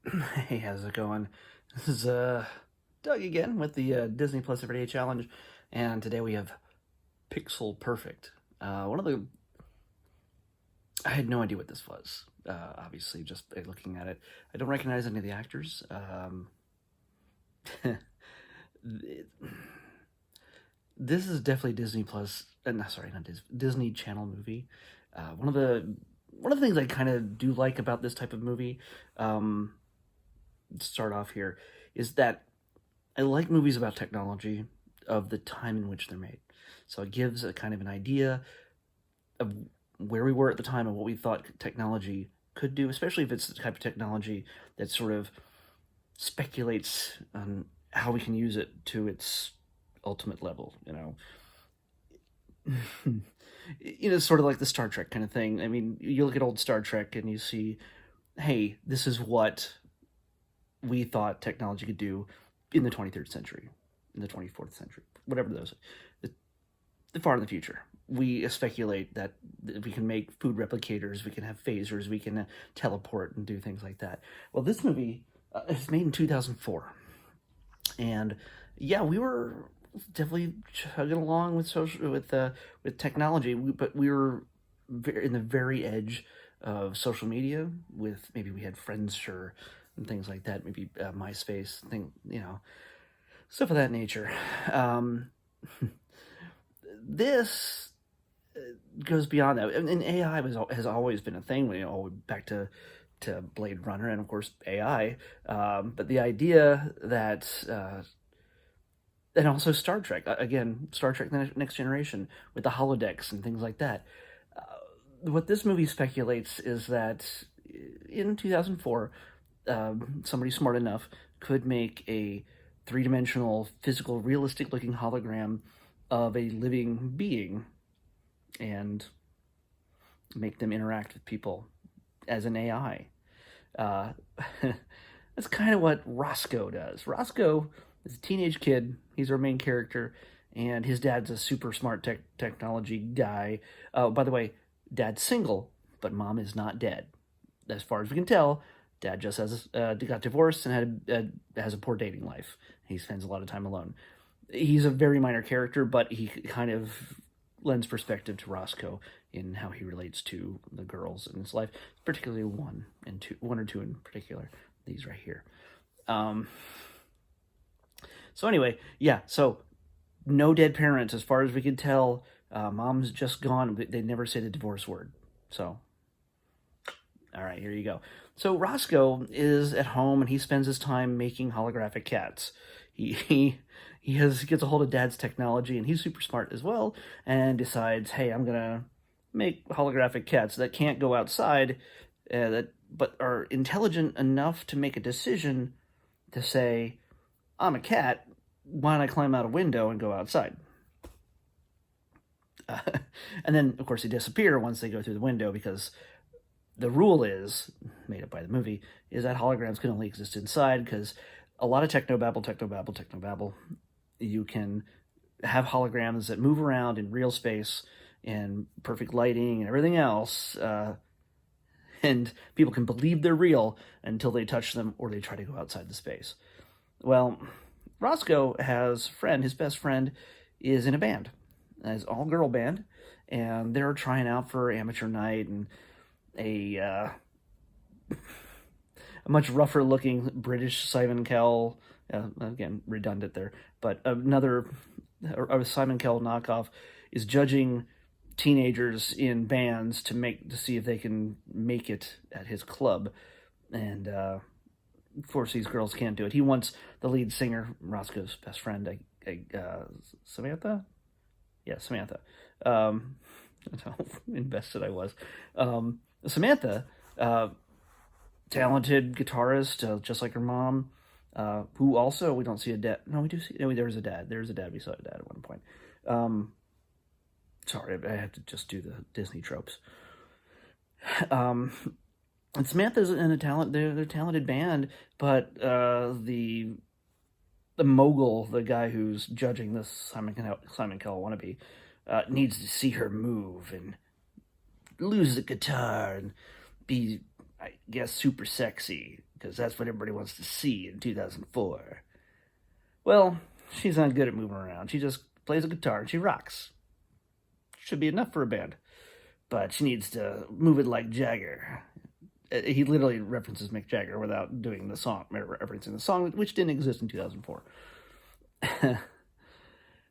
Hey, how's it going? This is Doug again with the Disney Plus Everyday Challenge, and today we have Pixel Perfect. One of the I had no idea what this was. Obviously, just by looking at it, I don't recognize any of the actors. It- this is definitely Disney Plus. No, sorry, not Disney Channel movie. One of the things I kind of do like about this type of movie, um, to start off here, is that I like movies about technology of the time in which they're made. So it gives a kind of an idea of where we were at the time and what we thought technology could do, especially if it's the type of technology that sort of speculates on how we can use it to its ultimate level, sort of like the Star Trek kind of thing. I mean, you look at old Star Trek and you see, hey, this is what we thought technology could do in the 23rd century, in the 24th century, whatever those, far in the future. We speculate that we can make food replicators, we can have phasers, we can teleport and do things like that. Well, this movie is made in 2004, and yeah, we were definitely chugging along with with technology, but we were in the very edge of social media. With maybe we had Friendster and things like that, maybe MySpace thing, stuff of that nature. Um, this goes beyond that, and AI has always been a thing. Back to Blade Runner, and of course AI. But the idea that and also Star Trek, again, Star Trek: The Next Generation with the holodecks and things like that. What this movie speculates is that in 2004, somebody smart enough could make a three-dimensional, physical, realistic-looking hologram of a living being and make them interact with people as an AI. Uh, that's kind of what Roscoe does. Roscoe is a teenage kid. He's our main character, and his dad's a super smart technology guy. By the way, dad's single, but mom is not dead. As far as we can tell, dad just got divorced and has a poor dating life. He spends a lot of time alone. He's a very minor character, but he kind of lends perspective to Roscoe in how he relates to the girls in his life, particularly one or two in particular. These right here. Um, so anyway, yeah. So no dead parents, as far as we can tell. Mom's just gone. They never say the divorce word. So, all right, here you go. So Roscoe is at home and he spends his time making holographic cats. He gets a hold of Dad's technology, and he's super smart as well, and decides, hey, I'm gonna make holographic cats that can't go outside, but are intelligent enough to make a decision to say, I'm a cat. Why don't I climb out a window and go outside? Uh, and then, of course, they disappear once they go through the window because the rule is, made up by the movie, is that holograms can only exist inside because a lot of technobabble. You can have holograms that move around in real space and perfect lighting and everything else, and people can believe they're real until they touch them or they try to go outside the space. Well, Roscoe has a friend. His best friend is in a band, an all-girl band, and they're trying out for amateur night, and a much rougher looking British Simon Cowell, again, redundant there, but another a Simon Cowell knockoff is judging teenagers in bands to see if they can make it at his club. And of course, these girls can't do it. He wants the lead singer, Roscoe's best friend, Samantha? Yeah, Samantha. That's how invested I was. Samantha, talented guitarist, just like her mom, who also, we don't see a dad. No, we do see. No, there's a dad. There's a dad. We saw a dad at one point. Sorry, I have to just do the Disney tropes. Um, and Samantha's in they're a talented band, but the mogul, the guy who's judging this Simon Cowell wannabe, needs to see her move and lose the guitar and be, I guess, super sexy because that's what everybody wants to see in 2004. Well, she's not good at moving around. She just plays a guitar and she rocks. Should be enough for a band. But she needs to move it like Jagger. He literally references Mick Jagger without doing the song, referencing the song, which didn't exist in 2004.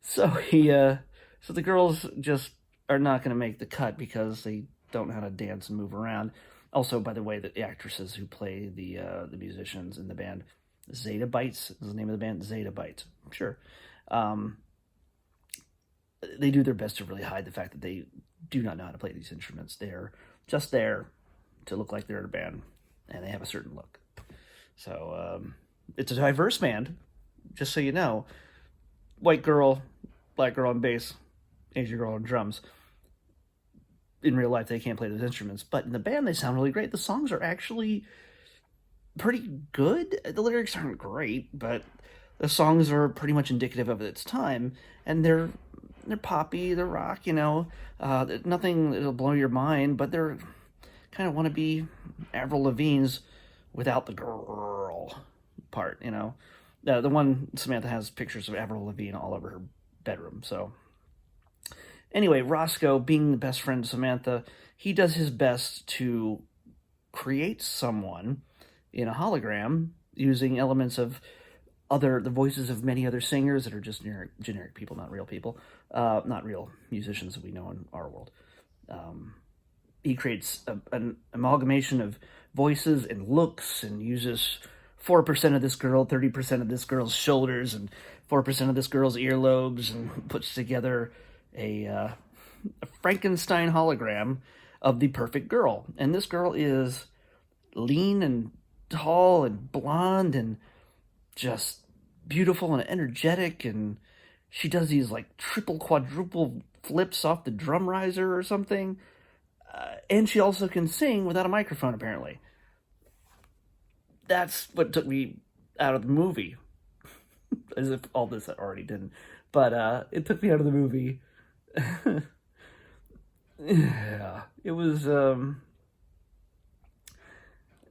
So so the girls just are not going to make the cut because they don't know how to dance and move around. Also, by the way, the actresses who play the musicians in the band, Zeta Bites is the name of the band. Zeta Bites, sure. They do their best to really hide the fact that they do not know how to play these instruments. They're just there to look like they're in a band, and they have a certain look. So it's a diverse band, just so you know. White girl, black girl on bass, Asian girl on drums. In real life, they can't play those instruments, but in the band, they sound really great. The songs are actually pretty good. The lyrics aren't great, but the songs are pretty much indicative of its time, and they're poppy, they're rock, nothing that'll blow your mind, but they're kind of want to be Avril Lavigne's without the girl part, The one, Samantha has pictures of Avril Lavigne all over her bedroom, so. Anyway, Roscoe, being the best friend of Samantha, he does his best to create someone in a hologram using elements of the voices of many other singers that are just generic people, not real people, not real musicians that we know in our world. He creates an amalgamation of voices and looks and uses 4% of this girl, 30% of this girl's shoulders, and 4% of this girl's earlobes, and puts together a Frankenstein hologram of the perfect girl. And this girl is lean and tall and blonde and just beautiful and energetic, and she does these like triple, quadruple flips off the drum riser or something. And she also can sing without a microphone, apparently. That's what took me out of the movie. As if all this already didn't. But it took me out of the movie. Yeah. It was...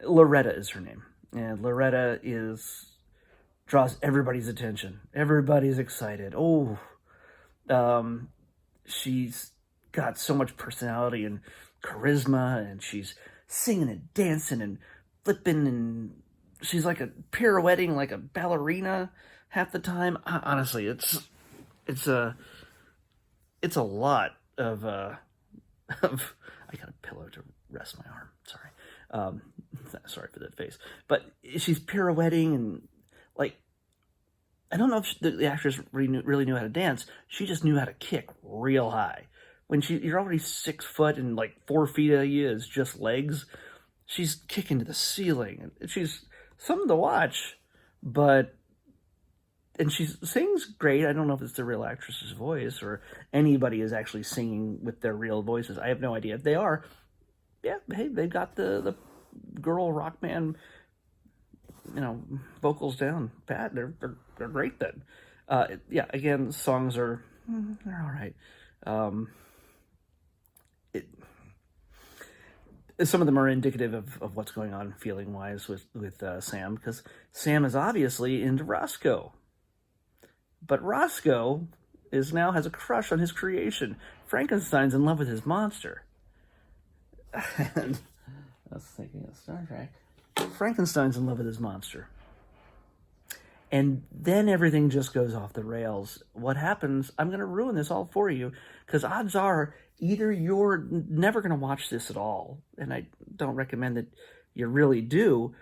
Loretta is her name. And Loretta draws everybody's attention. Everybody's excited. Oh, she's got so much personality and charisma, and she's singing and dancing and flipping, and she's like a pirouetting like a ballerina half the time. Honestly, it's a lot of I got a pillow to rest my arm. Sorry. Sorry for that face. But she's pirouetting and like, I don't know if the actress really knew how to dance. She just knew how to kick real high. When you're already 6 foot and like 4 feet of you is just legs, she's kicking to the ceiling. And she's something to watch, and she sings great. I don't know if it's the real actress's voice or anybody is actually singing with their real voices. I have no idea. If they are, yeah, hey, they've got the girl rock band, vocals down pat. They're great then. Yeah, again, songs they're all right. Some of them are indicative of what's going on feeling wise with Sam, because Sam is obviously into Roscoe, but Roscoe now has a crush on his creation. Frankenstein's in love with his monster. And I was thinking of Star Trek. Frankenstein's in love with his monster. And then everything just goes off the rails. What happens, I'm going to ruin this all for you, because odds are either you're never going to watch this at all, and I don't recommend that you really do,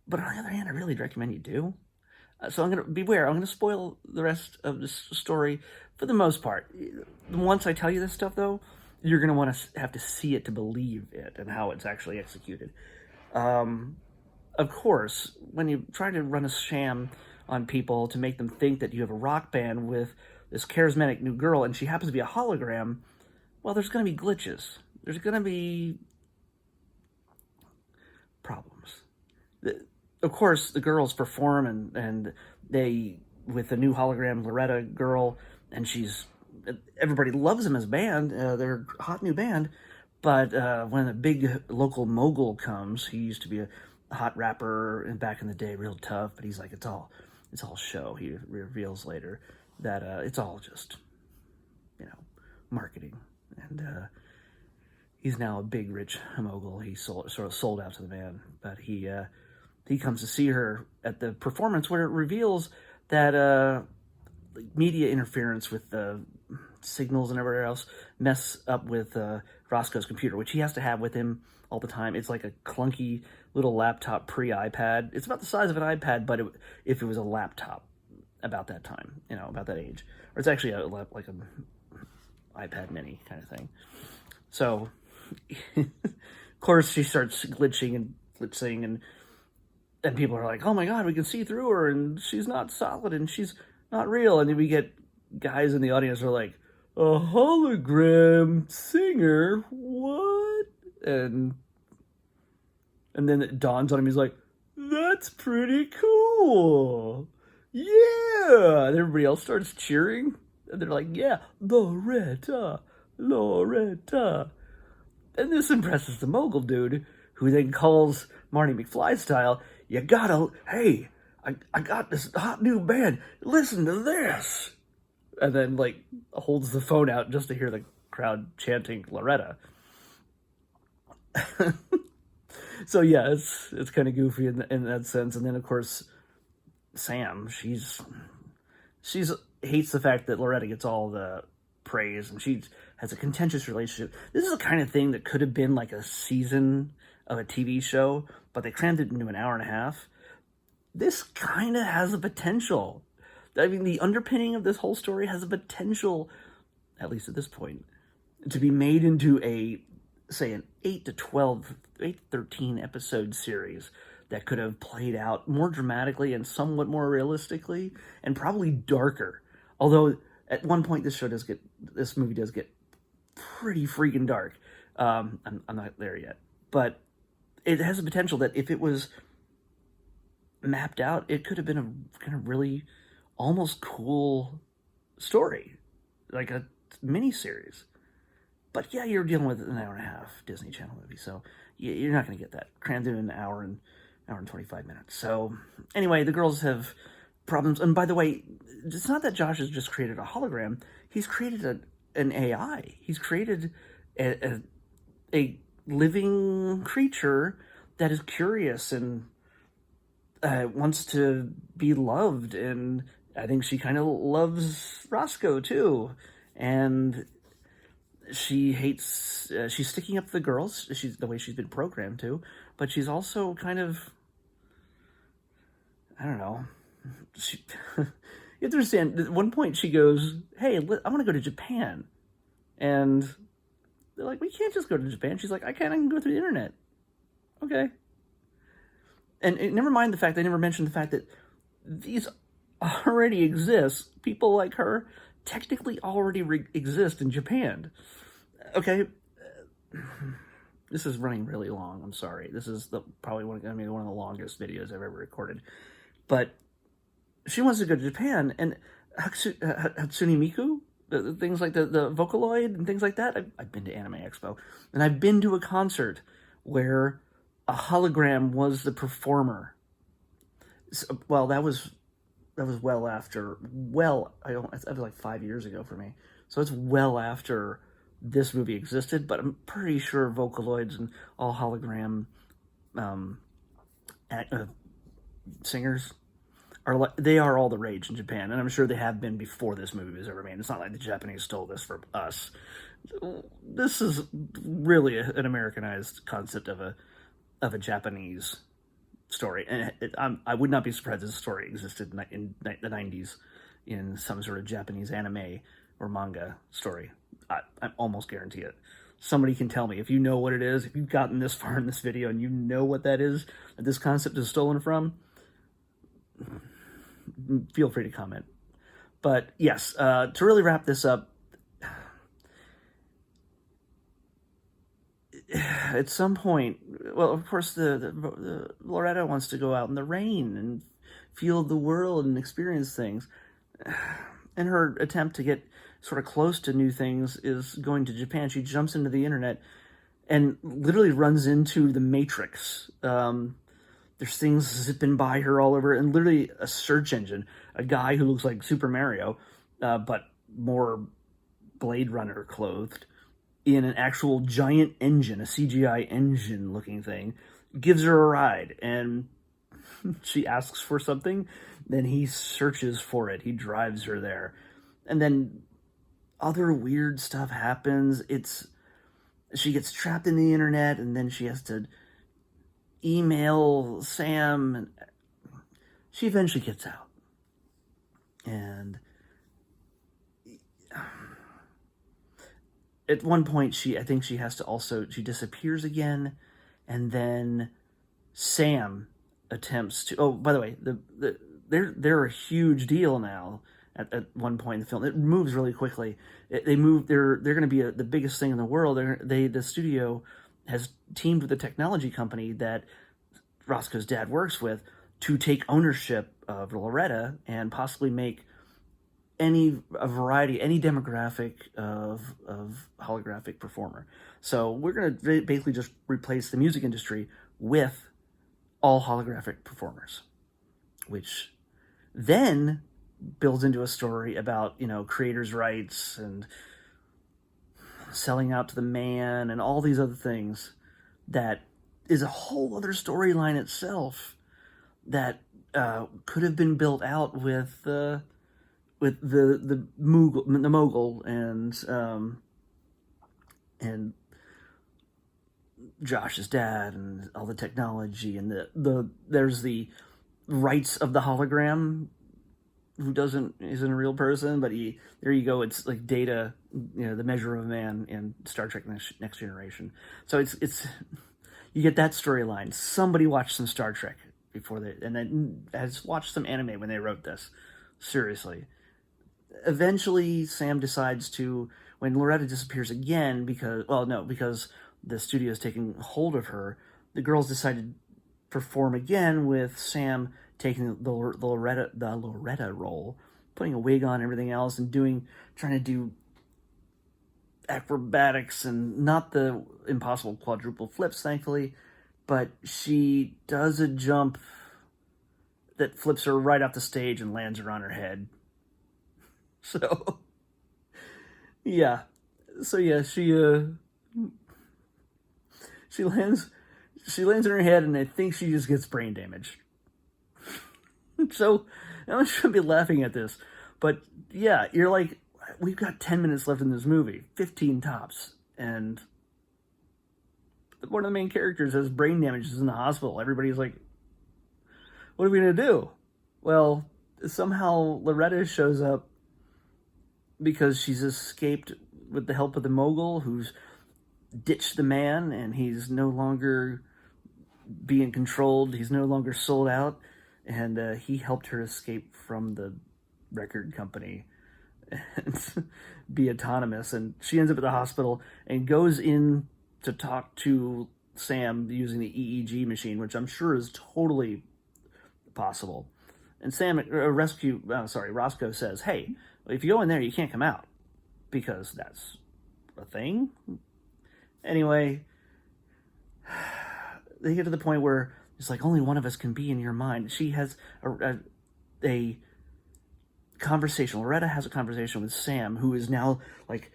but on the other hand, I really recommend you do. So I'm going to beware. I'm going to spoil the rest of this story for the most part. Once I tell you this stuff, though, you're going to want to have to see it to believe it and how it's actually executed. Of course, when you try to run a sham on people to make them think that you have a rock band with this charismatic new girl and she happens to be a hologram, well, there's going to be glitches. There's going to be problems. Of course, the girls perform and they, with the new hologram Loretta girl, and everybody loves them as a band. They're a hot new band. But when a big local mogul comes, he used to be a hot rapper and back in the day, real tough, but he's like, it's all show. He reveals later that it's all just, marketing. And he's now a big rich mogul. He sort of sold out to the man, but he comes to see her at the performance where it reveals that media interference with the signals and everywhere else mess up with Roscoe's computer, which he has to have with him all the time. It's like a clunky little laptop pre-iPad. It's about the size of an iPad, but if it was a laptop about that time, about that age. Or it's actually like an iPad mini kind of thing. So, of course, she starts glitching, and people are like, oh my god, we can see through her, and she's not solid, and she's not real. And then we get guys in the audience who are like, a hologram singer? What? And then it dawns on him, he's like, that's pretty cool. Yeah! And everybody else starts cheering. And they're like, yeah, Loretta. And this impresses the mogul dude, who then calls Marty McFly style, hey, I got this hot new band. Listen to this. And then, holds the phone out just to hear the crowd chanting Loretta. So, yeah, it's kind of goofy in that sense. And then, of course, Sam, she's hates the fact that Loretta gets all the praise, and she has a contentious relationship. This is the kind of thing that could have been like a season of a TV show, but they crammed it into an hour and a half. This kind of has a potential. I mean, the underpinning of this whole story has a potential, at least at this point, to be made into an 8 to 13 episode series that could have played out more dramatically and somewhat more realistically, and probably darker. Although at one point this movie does get pretty freaking dark. I'm not there yet, but it has a potential that if it was mapped out, it could have been a kind of really almost cool story, like a mini series. But yeah, you're dealing with an hour and a half Disney Channel movie, so you're not going to get that crammed in an hour and 25 minutes. So anyway, the girls have problems. And by the way, it's not that Josh has just created a hologram. He's created an AI. He's created a living creature that is curious and wants to be loved. And I think she kind of loves Roscoe too. And she hates, she's sticking up for the girls. She's the way she's been programmed to. But she's also kind of, I don't know. You have to understand, at one point she goes, hey, I want to go to Japan. And they're like, we can't just go to Japan. She's like, I can go through the internet. Okay. And never mind the fact, they never mentioned the fact that these already exist. People like her technically already exist in Japan. Okay. This is running really long. I'm sorry. This is probably one of the longest videos I've ever recorded. But she wants to go to Japan, and Hatsune Miku, the things like the Vocaloid and things like that. I've been to Anime Expo, and I've been to a concert where a hologram was the performer. So, well, that was well after. That was like 5 years ago for me. So it's well after this movie existed, but I'm pretty sure Vocaloids and all hologram singers are all the rage in Japan, and I'm sure they have been before this movie was ever made. It's not like the Japanese stole this from us. This is really an Americanized concept of a Japanese story, and I would not be surprised if this story existed in the 90s in some sort of Japanese anime or manga story. I almost guarantee it. Somebody can tell me if you know what it is. If you've gotten this far in this video and you know what that is, that this concept is stolen from, feel free to comment. But yes, to really wrap this up, at some point, well, of course, the Loretta wants to go out in the rain and feel the world and experience things. And her attempt to get sort of close to new things is going to Japan. She jumps into the internet and literally runs into the Matrix. There's things zipping by her all over, and literally a search engine, a guy who looks like Super Mario, but more Blade Runner clothed, in an actual giant engine, a CGI engine looking thing, gives her a ride, and she asks for something, then he searches for it. He drives her there. And then other weird stuff happens. She gets trapped in the internet, and then she has to email Sam, and she eventually gets out. And at one point, I think she has to also, she disappears again, and then Sam attempts to, oh, by the way, they're a huge deal now at one point in the film. It moves really quickly. They're going to be the biggest thing in the world. The studio has teamed with a technology company that Roscoe's dad works with to take ownership of Loretta and possibly make any demographic of holographic performer. So we're going to basically just replace the music industry with all holographic performers, which then builds into a story about, creators' rights and selling out to the man and all these other things that is a whole other storyline itself that could have been built out with the mogul and Josh's dad and all the technology and there's the rights of the hologram who isn't a real person, but there you go. It's like Data, the measure of a man in Star Trek Next Generation. So it's you get that storyline. Somebody watched some Star Trek and then has watched some anime when they wrote this. Seriously. Eventually, Sam decides when Loretta disappears again because the studio is taking hold of her, the girls decided to perform again with Sam taking the Loretta role, putting a wig on, everything else, and trying to do acrobatics and not the impossible quadruple flips, thankfully, but she does a jump that flips her right off the stage and lands her on her head. So, yeah. So yeah, she lands on her head, and I think she just gets brain damage. So, I shouldn't be laughing at this, but yeah, you're like, we've got 10 minutes left in this movie, 15 tops, and one of the main characters has brain damage, is in the hospital. Everybody's like, what are we going to do? Well, somehow Loretta shows up because she's escaped with the help of the mogul who's ditched the man, and he's no longer being controlled. He's no longer sold out, and he helped her escape from the record company and be autonomous. And she ends up at the hospital and goes in to talk to Sam using the EEG machine, which I'm sure is totally possible. And Roscoe says, hey, if you go in there, you can't come out because that's a thing. Anyway, they get to the point where it's like, only one of us can be in your mind. She has a conversation. Loretta has a conversation with Sam, who is now like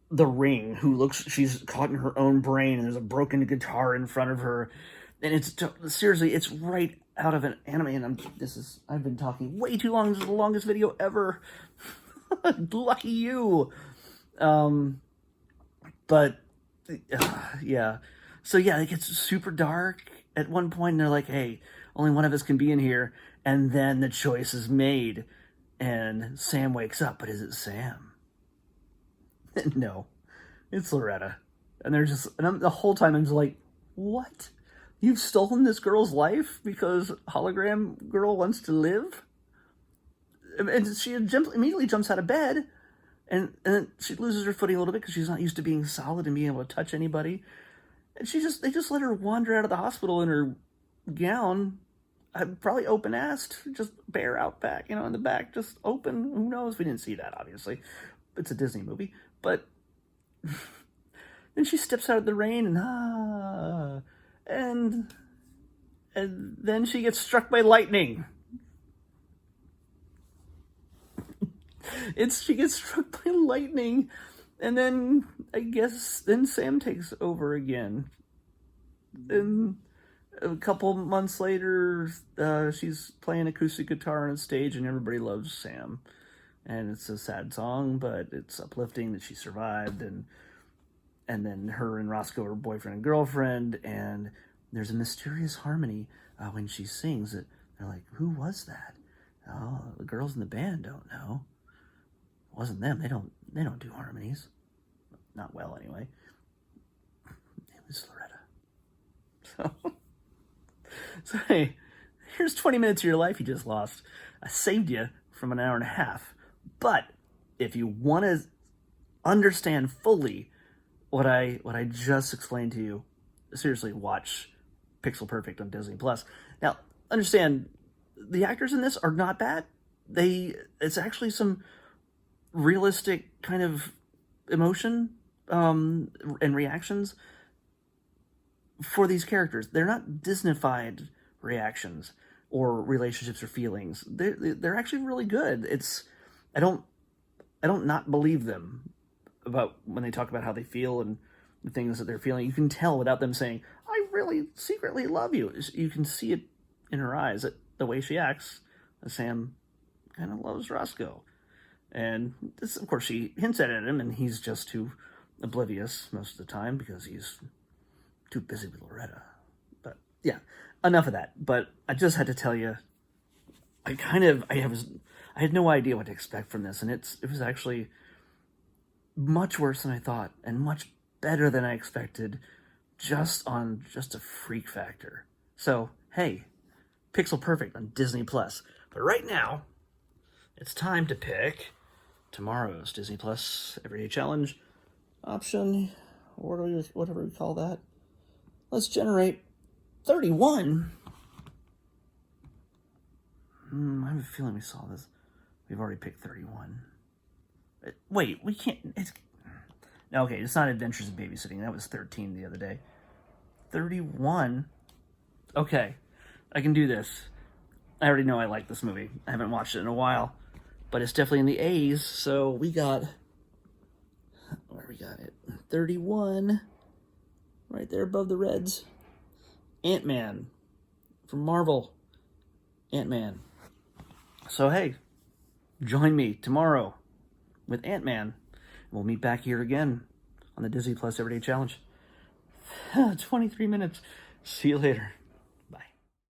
the Ring, she's caught in her own brain, and there's a broken guitar in front of her. And it's right out of an anime, and I've been talking way too long. This is the longest video ever. Lucky you. But yeah. So yeah, it gets super dark at one point, and they're like, hey, only one of us can be in here. And then the choice is made, and Sam wakes up. But is it Sam? No, it's Loretta. And the whole time I'm just like, what? You've stolen this girl's life because hologram girl wants to live? And she immediately jumps out of bed, and then she loses her footing a little bit because she's not used to being solid and being able to touch anybody. And they just let her wander out of the hospital in her gown, probably open-assed, just bare out back, in the back, just open. Who knows? We didn't see that, obviously. It's a Disney movie. But then she steps out of the rain, and And then she gets struck by lightning. She gets struck by lightning, and then I guess then Sam takes over again. And a couple months later, she's playing acoustic guitar on stage, and everybody loves Sam. And it's a sad song, but it's uplifting that she survived. And then her and Roscoe are boyfriend and girlfriend, and there's a mysterious harmony when she sings. They're like, "Who was that?" Oh, the girls in the band don't know. It wasn't them. They don't do harmonies. Not well, anyway. It was Loretta. So hey, here's 20 minutes of your life you just lost. I saved you from an hour and a half. But if you want to understand fully what I just explained to you, seriously, watch Pixel Perfect on Disney Plus. Now, understand, the actors in this are not bad. It's actually some realistic kind of emotion and reactions for these characters. They're not Disneyfied reactions or relationships or feelings. They're actually really good. I don't not believe them about when they talk about how they feel and the things that they're feeling. You can tell without them saying, "I really secretly love you." You can see it in her eyes, the way she acts. Sam kind of loves Roscoe. And this, of course, she hints at him, and he's just too oblivious most of the time because he's too busy with Loretta. But yeah, enough of that. But I just had to tell you, I had no idea what to expect from this, and it was actually much worse than I thought, and much better than I expected, just a freak factor. So hey, Pixel Perfect on Disney Plus. But right now, it's time to pick tomorrow's Disney Plus Everyday Challenge option, or whatever we call that. Let's generate 31. I have a feeling we saw this. We've already picked 31. Wait, we can't. Okay, it's not Adventures in Babysitting. That was 13 the other day. 31. Okay, I can do this. I already know I like this movie. I haven't watched it in a while, but it's definitely in the A's. So we got it. 31, right there above the Reds. Ant-Man from Marvel. Ant-Man. So hey, join me tomorrow with Ant-Man. We'll meet back here again on the Disney Plus Everyday Challenge. 23 minutes. See you later.